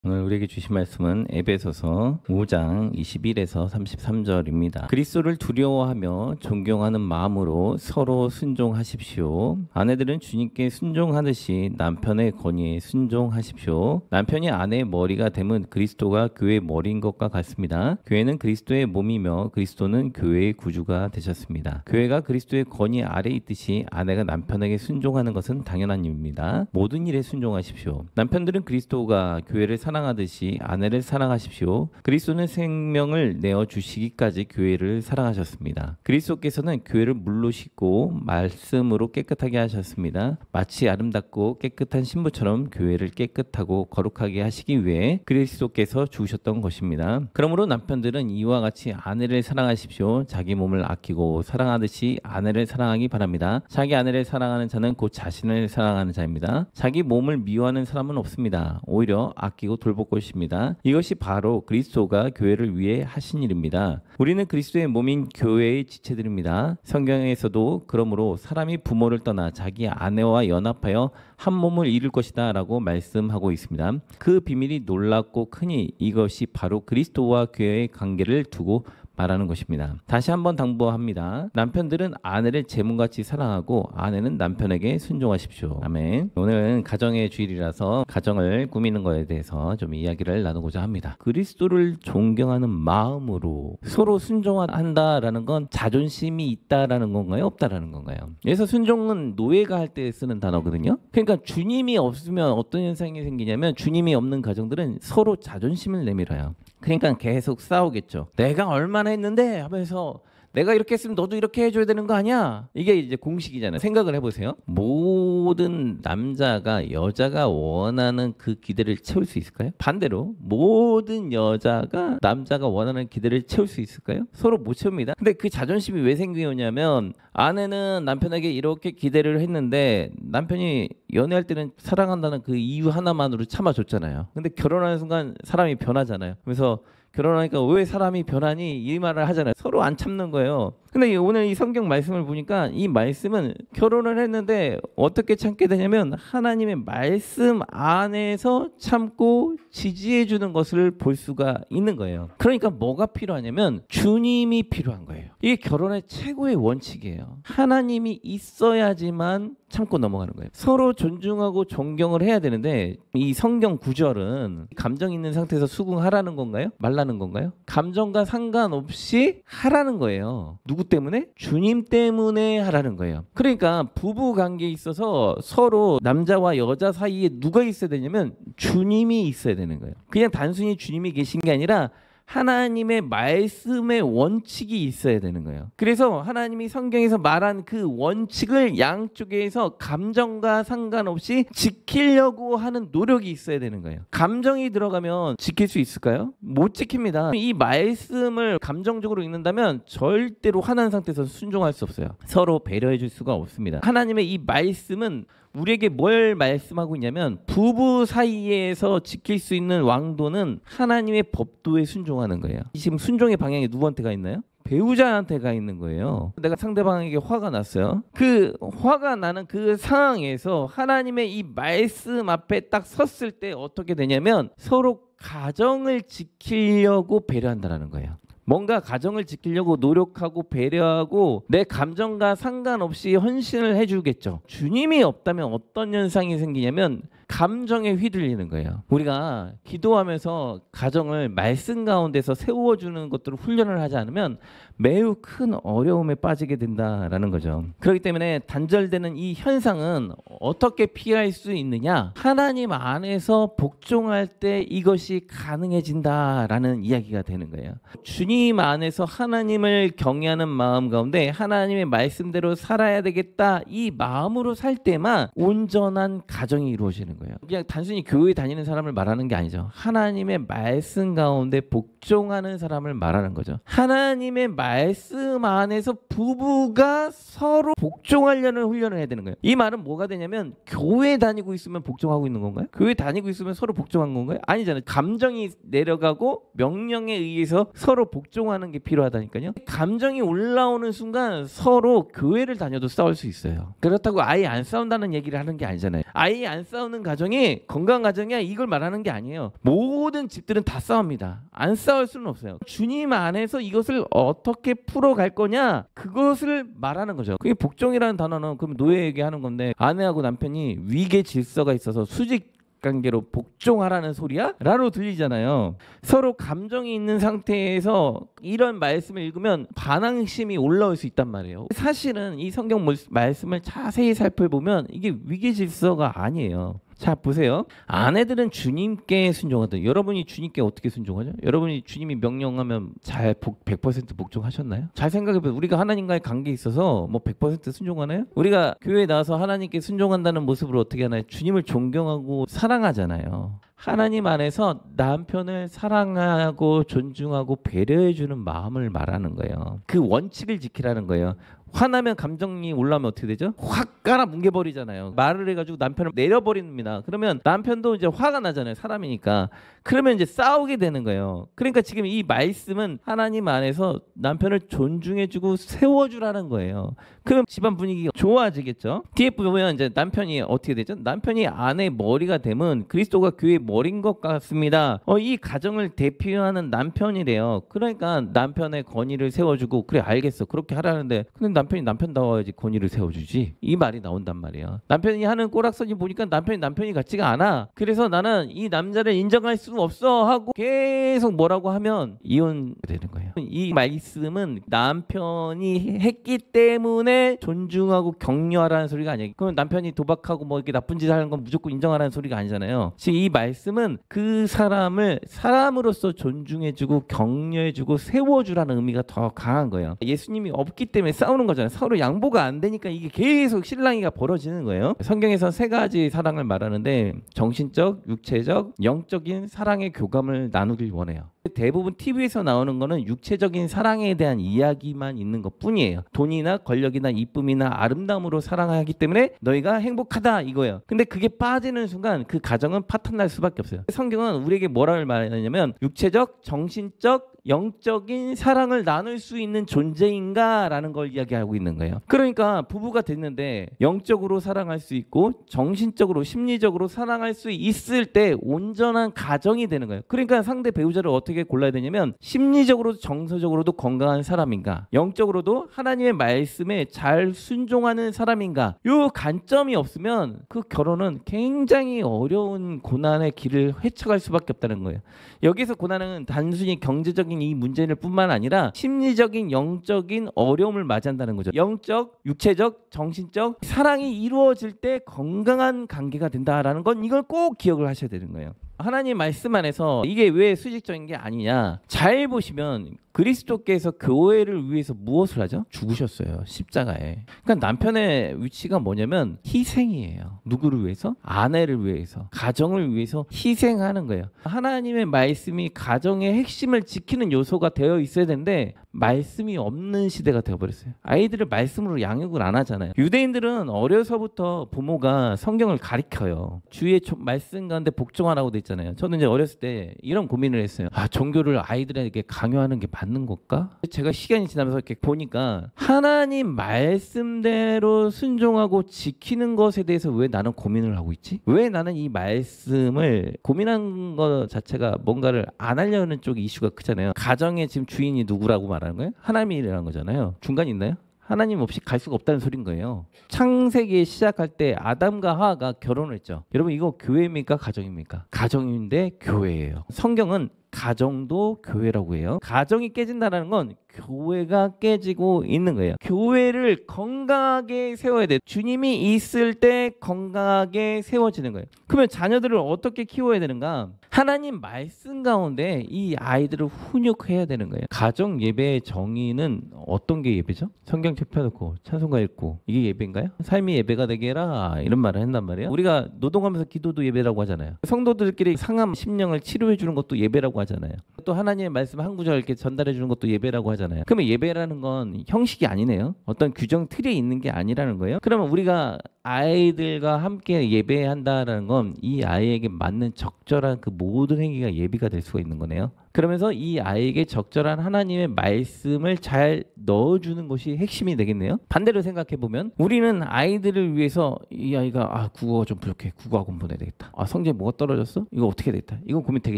오늘 우리에게 주신 말씀은 에베소서 5장 21에서 33절입니다. 그리스도를 두려워하며 존경하는 마음으로 서로 순종하십시오. 아내들은 주님께 순종하듯이 남편의 권위에 순종하십시오. 남편이 아내의 머리가 됨은 그리스도가 교회의 머리인 것과 같습니다. 교회는 그리스도의 몸이며 그리스도는 교회의 구주가 되셨습니다. 교회가 그리스도의 권위 아래 있듯이 아내가 남편에게 순종하는 것은 당연한 일입니다. 모든 일에 순종하십시오. 남편들은 그리스도가 교회를 사랑하듯이 아내를 사랑하십시오. 그리스도는 생명을 내어 주시기까지 교회를 사랑하셨습니다. 그리스도께서는 교회를 물로 씻고 말씀으로 깨끗하게 하셨습니다. 마치 아름답고 깨끗한 신부처럼 교회를 깨끗하고 거룩하게 하시기 위해 그리스도께서 죽으셨던 것입니다. 그러므로 남편들은 이와 같이 아내를 사랑하십시오. 자기 몸을 아끼고 사랑하듯이 아내를 사랑하기 바랍니다. 자기 아내를 사랑하는 자는 곧 자신을 사랑하는 자입니다. 자기 몸을 미워하는 사람은 없습니다. 오히려 아끼고 돌볼 것입니다. 이것이 바로 그리스도가 교회를 위해 하신 일입니다. 우리는 그리스도의 몸인 교회의 지체들입니다. 성경에서도 그러므로 사람이 부모를 떠나 자기 아내와 연합하여 한 몸을 이룰 것이다 라고 말씀하고 있습니다. 그 비밀이 놀랍고 크니 이것이 바로 그리스도와 교회의 관계를 두고 말하는 것입니다. 다시 한번 당부합니다. 남편들은 아내를 제물같이 사랑하고 아내는 남편에게 순종하십시오. 아멘. 오늘은 가정의 주일이라서 가정을 꾸미는 것에 대해서 좀 이야기를 나누고자 합니다. 그리스도를 존경하는 마음으로 서로 순종한다라는 건 자존심이 있다라는 건가요? 없다라는 건가요? 그래서 순종은 노예가 할 때 쓰는 단어거든요. 그러니까 주님이 없으면 어떤 현상이 생기냐면 주님이 없는 가정들은 서로 자존심을 내밀어요. 그러니까 계속 싸우겠죠. 내가 얼마나 했는데 하면서 내가 이렇게 했으면 너도 이렇게 해줘야 되는 거 아니야? 이게 이제 공식이잖아요. 생각을 해보세요. 모든 남자가 여자가 원하는 그 기대를 채울 수 있을까요? 반대로 모든 여자가 남자가 원하는 기대를 채울 수 있을까요? 서로 못 채웁니다. 근데 그 자존심이 왜 생기냐면 아내는 남편에게 이렇게 기대를 했는데 남편이 연애할 때는 사랑한다는 그 이유 하나만으로 참아줬잖아요. 근데 결혼하는 순간 사람이 변하잖아요. 그래서 결혼하니까 왜 사람이 변하니? 이 말을 하잖아요. 서로 안 참는 거예요. 근데 오늘 이 성경 말씀을 보니까 이 말씀은 결혼을 했는데 어떻게 참게 되냐면 하나님의 말씀 안에서 참고 지지해 주는 것을 볼 수가 있는 거예요. 그러니까 뭐가 필요하냐면 주님이 필요한 거예요. 이게 결혼의 최고의 원칙이에요. 하나님이 있어야지만 참고 넘어가는 거예요. 서로 존중하고 존경을 해야 되는데 이 성경 구절은 감정 있는 상태에서 수긍하라는 건가요? 말라는 건가요? 감정과 상관없이 하라는 거예요. 누구 때문에? 주님 때문에 하라는 거예요. 그러니까 부부 관계에 있어서 서로 남자와 여자 사이에 누가 있어야 되냐면 주님이 있어야 되는 거예요. 그냥 단순히 주님이 계신 게 아니라 하나님의 말씀의 원칙이 있어야 되는 거예요. 그래서 하나님이 성경에서 말한 그 원칙을 양쪽에서 감정과 상관없이 지키려고 하는 노력이 있어야 되는 거예요. 감정이 들어가면 지킬 수 있을까요? 못 지킵니다. 이 말씀을 감정적으로 읽는다면 절대로 화난 상태에서 순종할 수 없어요. 서로 배려해 줄 수가 없습니다. 하나님의 이 말씀은 우리에게 뭘 말씀하고 있냐면 부부 사이에서 지킬 수 있는 왕도는 하나님의 법도에 순종하는 거예요. 지금 순종의 방향이 누구한테 가 있나요? 배우자한테 가 있는 거예요. 내가 상대방에게 화가 났어요. 그 화가 나는 그 상황에서 하나님의 이 말씀 앞에 딱 섰을 때 어떻게 되냐면 서로 가정을 지키려고 배려한다는 거예요. 뭔가 가정을 지키려고 노력하고 배려하고 내 감정과 상관없이 헌신을 해주겠죠. 주님이 없다면 어떤 현상이 생기냐면 감정에 휘둘리는 거예요. 우리가 기도하면서 가정을 말씀 가운데서 세워주는 것들을 훈련을 하지 않으면 매우 큰 어려움에 빠지게 된다라는 거죠. 그렇기 때문에 단절되는 이 현상은 어떻게 피할 수 있느냐? 하나님 안에서 복종할 때 이것이 가능해진다라는 이야기가 되는 거예요. 주님 안에서 하나님을 경외하는 마음 가운데 하나님의 말씀대로 살아야 되겠다 이 마음으로 살 때만 온전한 가정이 이루어지는 거예요. 그냥 단순히 교회 다니는 사람을 말하는 게 아니죠. 하나님의 말씀 가운데 복종하는 사람을 말하는 거죠. 하나님의 말씀 안에서 부부가 서로 복종하려는 훈련을 해야 되는 거예요. 이 말은 뭐가 되냐면 교회 다니고 있으면 복종하고 있는 건가요? 교회 다니고 있으면 서로 복종한 건가요? 아니잖아요. 감정이 내려가고 명령에 의해서 서로 복종하는 게 필요하다니까요. 감정이 올라오는 순간 서로 교회를 다녀도 싸울 수 있어요. 그렇다고 아예 안 싸운다는 얘기를 하는 게 아니잖아요. 아예 안 싸우는 가정이 건강한 가정이야 이걸 말하는 게 아니에요. 모든 집들은 다 싸웁니다. 안 싸울 수는 없어요. 주님 안에서 이것을 어떻게 풀어갈 거냐 그것을 말하는 거죠. 그게 복종이라는 단어는 그럼 노예에게 하는 건데 아내하고 남편이 위계 질서가 있어서 수직 관계로 복종하라는 소리야? 라로 들리잖아요. 서로 감정이 있는 상태에서 이런 말씀을 읽으면 반항심이 올라올 수 있단 말이에요. 사실은 이 성경 말씀을 자세히 살펴보면 이게 위계 질서가 아니에요. 자 보세요. 아내들은 주님께 순종하다. 여러분이 주님께 어떻게 순종하죠? 여러분이 주님이 명령하면 잘 100% 복종하셨나요? 잘 생각해보세요. 우리가 하나님과의 관계에 있어서 뭐 100% 순종하나요? 우리가 교회에 나와서 하나님께 순종한다는 모습으로 어떻게 하나요? 주님을 존경하고 사랑하잖아요. 하나님 안에서 남편을 사랑하고 존중하고 배려해주는 마음을 말하는 거예요. 그 원칙을 지키라는 거예요. 화나면 감정이 올라오면 어떻게 되죠? 확 깔아 뭉개버리잖아요. 말을 해가지고 남편을 내려버립니다. 그러면 남편도 이제 화가 나잖아요. 사람이니까. 그러면 이제 싸우게 되는 거예요. 그러니까 지금 이 말씀은 하나님 안에서 남편을 존중해주고 세워주라는 거예요. 그럼 집안 분위기가 좋아지겠죠? 뒤에 보면 이제 남편이 어떻게 되죠? 남편이 아내의 머리가 되면 그리스도가 교회의 머리인 것 같습니다. 이 가정을 대표하는 남편이래요. 그러니까 남편의 권위를 세워주고 그래 알겠어. 그렇게 하라는데 근데 남편이 남편다워야지 권위를 세워주지. 이 말이 나온단 말이에요. 남편이 하는 꼬락서지 보니까 남편이 같지가 않아. 그래서 나는 이 남자를 인정할 수 없어 하고 계속 뭐라고 하면 이혼되는 거예요. 이 말씀은 남편이 했기 때문에 존중하고 격려하라는 소리가 아니에요. 그럼 남편이 도박하고 뭐 이렇게 나쁜 짓 하는 건 무조건 인정하라는 소리가 아니잖아요. 지금 이 말씀은 그 사람을 사람으로서 존중해주고 격려해주고 세워주라는 의미가 더 강한 거예요. 예수님이 없기 때문에 싸우는 거잖아요. 서로 양보가 안 되니까 이게 계속 실랑이가 벌어지는 거예요. 성경에서 세 가지 사랑을 말하는데 정신적, 육체적, 영적인 사랑의 교감을 나누길 원해요. 대부분 TV에서 나오는 거는 육체적인 사랑에 대한 이야기만 있는 것 뿐이에요. 돈이나 권력이나 이쁨이나 아름다움으로 사랑하기 때문에 너희가 행복하다 이거예요. 근데 그게 빠지는 순간 그 가정은 파탄날 수밖에 없어요. 성경은 우리에게 뭐라고 말하냐면 육체적, 정신적, 영적인 사랑을 나눌 수 있는 존재인가 라는 걸 이야기하고 있는 거예요. 그러니까 부부가 됐는데 영적으로 사랑할 수 있고 정신적으로 심리적으로 사랑할 수 있을 때 온전한 가정이 되는 거예요. 그러니까 상대 배우자를 어떻게 골라야 되냐면 심리적으로도 정서적으로도 건강한 사람인가, 영적으로도 하나님의 말씀에 잘 순종하는 사람인가, 요 관점이 없으면 그 결혼은 굉장히 어려운 고난의 길을 헤쳐갈 수밖에 없다는 거예요. 여기서 고난은 단순히 경제적인 이 문제를 뿐만 아니라 심리적인 영적인 어려움을 맞이한다는 거죠. 영적, 육체적, 정신적 사랑이 이루어질 때 건강한 관계가 된다라는 건 이걸 꼭 기억을 하셔야 되는 거예요. 하나님 말씀 안에서 이게 왜 수직적인 게 아니냐, 잘 보시면 그리스도께서 교회를 위해서 무엇을 하죠? 죽으셨어요. 십자가에. 그러니까 남편의 위치가 뭐냐면 희생이에요. 누구를 위해서? 아내를 위해서, 가정을 위해서 희생하는 거예요. 하나님의 말씀이 가정의 핵심을 지키는 요소가 되어 있어야 되는데 말씀이 없는 시대가 되어버렸어요. 아이들을 말씀으로 양육을 안 하잖아요. 유대인들은 어려서부터 부모가 성경을 가르쳐요. 주의 말씀 가운데 복종하라고 돼 있잖아요. 저는 이제 어렸을 때 이런 고민을 했어요. 종교를 아이들에게 강요하는 게 맞는 걸까? 제가 시간이 지나면서 이렇게 보니까 하나님 말씀대로 순종하고 지키는 것에 대해서 왜 나는 고민을 하고 있지? 왜 나는 이 말씀을 고민한 것 자체가 뭔가를 안 하려는 쪽 이슈가 크잖아요. 가정의 지금 주인이 누구라고 말하는 거예요? 하나님이라는 거잖아요. 중간이 있나요? 하나님 없이 갈 수가 없다는 소린 거예요. 창세기 시작할 때 아담과 하와가 결혼을 했죠. 여러분 이거 교회입니까? 가정입니까? 가정인데 교회예요. 성경은 가정도 교회라고 해요. 가정이 깨진다는 건 교회가 깨지고 있는 거예요. 교회를 건강하게 세워야 돼요. 주님이 있을 때 건강하게 세워지는 거예요. 그러면 자녀들을 어떻게 키워야 되는가? 하나님 말씀 가운데 이 아이들을 훈육해야 되는 거예요. 가정 예배의 정의는 어떤 게 예배죠? 성경책 펴놓고 찬송가 읽고 이게 예배인가요? 삶이 예배가 되게 해라 이런 말을 했단 말이에요. 우리가 노동하면서 기도도 예배라고 하잖아요. 성도들끼리 상함 심령을 치료해 주는 것도 예배라고 하잖아요. 또 하나님의 말씀 한 구절 이렇게 전달해 주는 것도 예배라고 하잖아요. 그러면 예배라는 건 형식이 아니네요. 어떤 규정 틀에 있는 게 아니라는 거예요. 그러면 우리가 아이들과 함께 예배한다라는 건 이 아이에게 맞는 적절한 그 모든 행위가 예비가 될 수가 있는 거네요. 그러면서 이 아이에게 적절한 하나님의 말씀을 잘 넣어주는 것이 핵심이 되겠네요. 반대로 생각해보면 우리는 아이들을 위해서 이 아이가 국어가 좀 부족해. 국어 학원 보내야 되겠다. 성적이 뭐가 떨어졌어? 이거 어떻게 됐다. 이거 고민 되게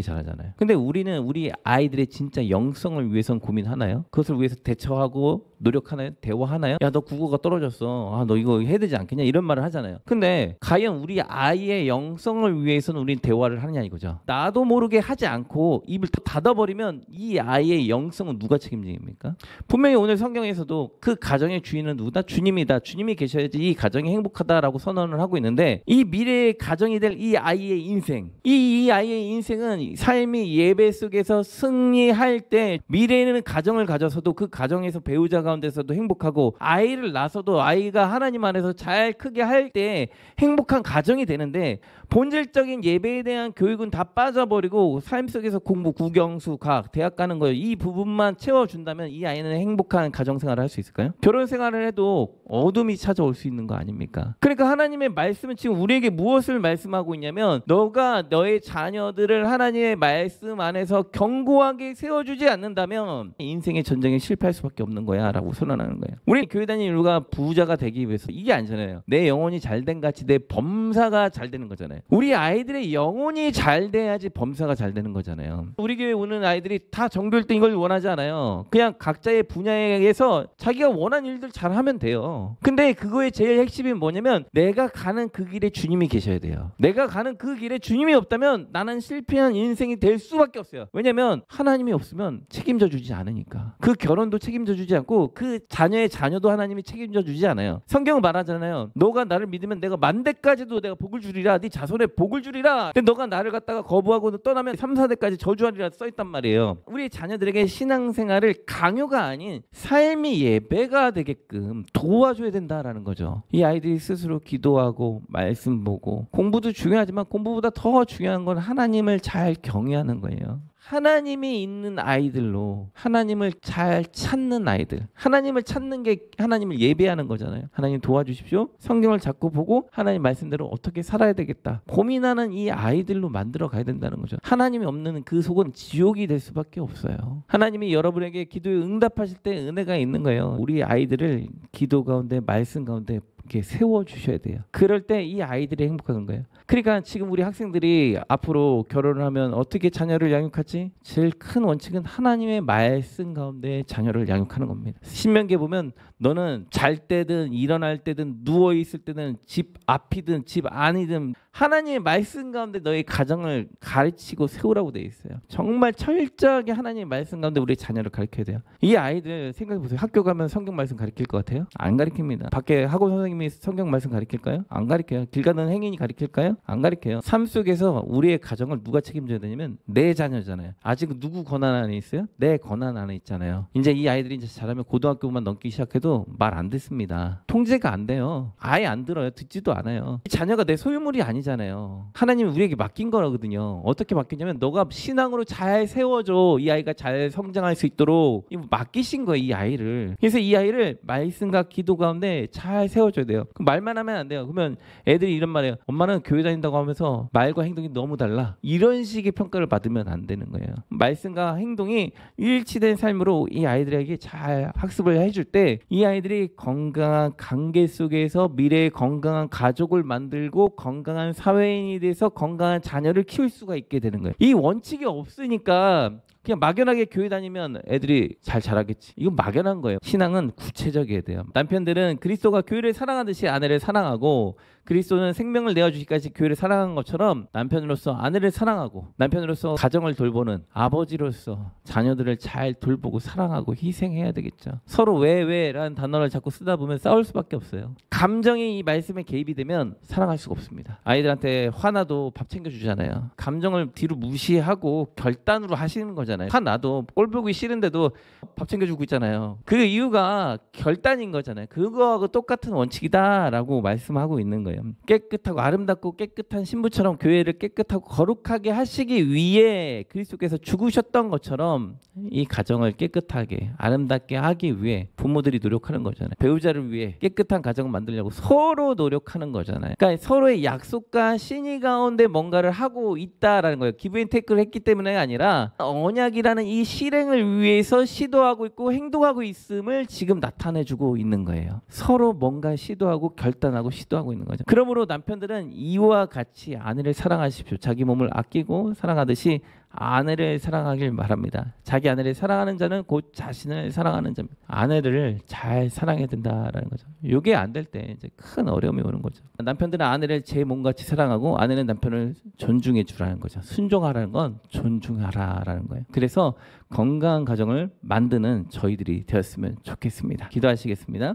잘하잖아요. 근데 우리는 우리 아이들의 진짜 영성을 위해서는 고민하나요? 그것을 위해서 대처하고 노력하나요? 대화하나요? 야, 너 국어가 떨어졌어. 너 이거 해야 되지 않겠냐? 이런 말을 하잖아요. 근데 과연 우리 아이의 영성을 위해서는 우리는 대화를 하느냐 이거죠. 나도 모르게 하지 않고 입을 닫아버리면 이 아이의 영성은 누가 책임집니까? 분명히 오늘 성경에서도 그 가정의 주인은 누구다? 주님이다. 주님이 계셔야지 이 가정이 행복하다라고 선언을 하고 있는데 이 미래의 가정이 될 이 아이의 인생, 이 아이의 인생은 삶이 예배 속에서 승리할 때 미래에는 가정을 가져서도 그 가정에서 배우자 가운데서도 행복하고 아이를 낳아서도 아이가 하나님 안에서 잘 크게 할 때 행복한 가정이 되는데 본질적인 예배에 대한 교육은 다 빠져버리고 삶 속에서 공부, 국영수, 과학, 대학 가는 거예요. 이 부분만 채워준다면 이 아이는 행복한 가정생활을 할 수 있을까요? 결혼생활을 해도 어둠이 찾아올 수 있는 거 아닙니까? 그러니까 하나님의 말씀은 지금 우리에게 무엇을 말씀하고 있냐면 너가 너의 자녀들을 하나님의 말씀 안에서 견고하게 세워주지 않는다면 인생의 전쟁에 실패할 수밖에 없는 거야 라고 선언하는 거예요. 우리 교회 다니는 이유가 부자가 되기 위해서 이게 아니잖아요. 내 영혼이 잘된 같이 내 범사가 잘 되는 거잖아요. 우리 아이들의 영혼이 잘 돼야지 범사가 잘 되는 거잖아요. 우리 교회 오는 아이들이 다 정교 1등 이걸 원하지 않아요. 그냥 각자의 분야에서 자기가 원하는 일들 잘하면 돼요. 근데 그거의 제일 핵심이 뭐냐면 내가 가는 그 길에 주님이 계셔야 돼요. 내가 가는 그 길에 주님이 없다면 나는 실패한 인생이 될 수밖에 없어요. 왜냐면 하나님이 없으면 책임져 주지 않으니까. 그 결혼도 책임져 주지 않고 그 자녀의 자녀도 하나님이 책임져 주지 않아요. 성경은 말하잖아요. 너가 나를 믿으면 내가 만대까지도 내가 복을 주리라. 네 자손에 복을 주리라. 근데 너가 나를 갖다가 거부하고 떠나면 3, 4대까지 저주하리라 써있단 말이에요. 우리 자녀들에게 신앙생활을 강요가 아닌 삶이 예배가 되게끔 도와줘야 된다라는 거죠. 이 아이들이 스스로 기도하고 말씀 보고 공부도 중요하지만 공부보다 더 중요한 건 하나님을 잘 경외하는 거예요. 하나님이 있는 아이들로 하나님을 잘 찾는 아이들, 하나님을 찾는 게 하나님을 예배하는 거잖아요. 하나님 도와주십시오. 성경을 자꾸 보고 하나님 말씀대로 어떻게 살아야 되겠다 고민하는 이 아이들로 만들어 가야 된다는 거죠. 하나님이 없는 그 속은 지옥이 될 수밖에 없어요. 하나님이 여러분에게 기도에 응답하실 때 은혜가 있는 거예요. 우리 아이들을 기도 가운데 말씀 가운데 이렇게 세워주셔야 돼요. 그럴 때 이 아이들이 행복한 거예요. 그러니까 지금 우리 학생들이 앞으로 결혼을 하면 어떻게 자녀를 양육하지? 제일 큰 원칙은 하나님의 말씀 가운데 자녀를 양육하는 겁니다. 신명기에 보면 너는 잘 때든 일어날 때든 누워있을 때든 집 앞이든 집 안이든 하나님의 말씀 가운데 너의 가정을 가르치고 세우라고 되어 있어요. 정말 철저하게 하나님의 말씀 가운데 우리 자녀를 가르쳐야 돼요. 이 아이들 생각해보세요. 학교 가면 성경 말씀 가르칠 것 같아요? 안 가르칩니다. 밖에 학원 선생님이 성경 말씀 가르칠까요? 안 가르쳐요. 길 가는 행인이 가르칠까요? 안 가르쳐요. 삶 속에서 우리의 가정을 누가 책임져야 되냐면 내 자녀잖아요. 아직 누구 권한 안에 있어요? 내 권한 안에 있잖아요. 이제 이 아이들이 이제 자라면 고등학교만 넘기 시작해도 말 안 듣습니다. 통제가 안 돼요. 아예 안 들어요. 듣지도 않아요. 이 자녀가 내 소유물이 아니잖아요. 하나님이 우리에게 맡긴 거거든요. 어떻게 맡겼냐면 너가 신앙으로 잘 세워줘. 이 아이가 잘 성장할 수 있도록 맡기신 거예요. 이 아이를. 그래서 이 아이를 말씀과 기도 가운데 잘 세워줘야 돼요. 그럼 말만 하면 안 돼요. 그러면 애들이 이런 말이에요. 엄마는 교회 다닌다고 하면서 말과 행동이 너무 달라. 이런 식의 평가를 받으면 안 되는 거예요. 말씀과 행동이 일치된 삶으로 이 아이들에게 잘 학습을 해줄 때 이 아이들이 건강한 관계 속에서 미래의 건강한 가족을 만들고 건강한 사회인이 돼서 건강한 자녀를 키울 수가 있게 되는 거예요. 이 원칙이 없으니까 그냥 막연하게 교회 다니면 애들이 잘 자라겠지. 이건 막연한 거예요. 신앙은 구체적이어야 돼요. 남편들은 그리스도가 교회를 사랑하듯이 아내를 사랑하고 그리스도는 생명을 내어주기까지 교회를 사랑한 것처럼 남편으로서 아내를 사랑하고 남편으로서 가정을 돌보는 아버지로서 자녀들을 잘 돌보고 사랑하고 희생해야 되겠죠. 서로 왜라는 단어를 자꾸 쓰다 보면 싸울 수밖에 없어요. 감정이 이 말씀에 개입이 되면 사랑할 수가 없습니다. 아이들한테 화나도 밥 챙겨주잖아요. 감정을 뒤로 무시하고 결단으로 하시는 거잖아요. 화나도 꼴 보기 싫은데도 밥 챙겨주고 있잖아요. 그 이유가 결단인 거잖아요. 그거하고 똑같은 원칙이다라고 말씀하고 있는 거예요. 거예요. 깨끗하고 아름답고 깨끗한 신부처럼 교회를 깨끗하고 거룩하게 하시기 위해 그리스도께서 죽으셨던 것처럼 이 가정을 깨끗하게 아름답게 하기 위해 부모들이 노력하는 거잖아요. 배우자를 위해 깨끗한 가정을 만들려고 서로 노력하는 거잖아요. 그러니까 서로의 약속과 신의 가운데 뭔가를 하고 있다라는 거예요. 기브 앤 테이크를 했기 때문에 아니라 언약이라는 이 실행을 위해서 시도하고 있고 행동하고 있음을 지금 나타내주고 있는 거예요. 서로 뭔가 시도하고 결단하고 시도하고 있는 거죠. 그러므로 남편들은 이와 같이 아내를 사랑하십시오. 자기 몸을 아끼고 사랑하듯이 아내를 사랑하길 바랍니다. 자기 아내를 사랑하는 자는 곧 자신을 사랑하는 자입니다. 아내를 잘 사랑해야 된다라는 거죠. 이게 안 될 때 이제 큰 어려움이 오는 거죠. 남편들은 아내를 제 몸같이 사랑하고 아내는 남편을 존중해 주라는 거죠. 순종하라는 건 존중하라라는 거예요. 그래서 건강한 가정을 만드는 저희들이 되었으면 좋겠습니다. 기도하시겠습니다.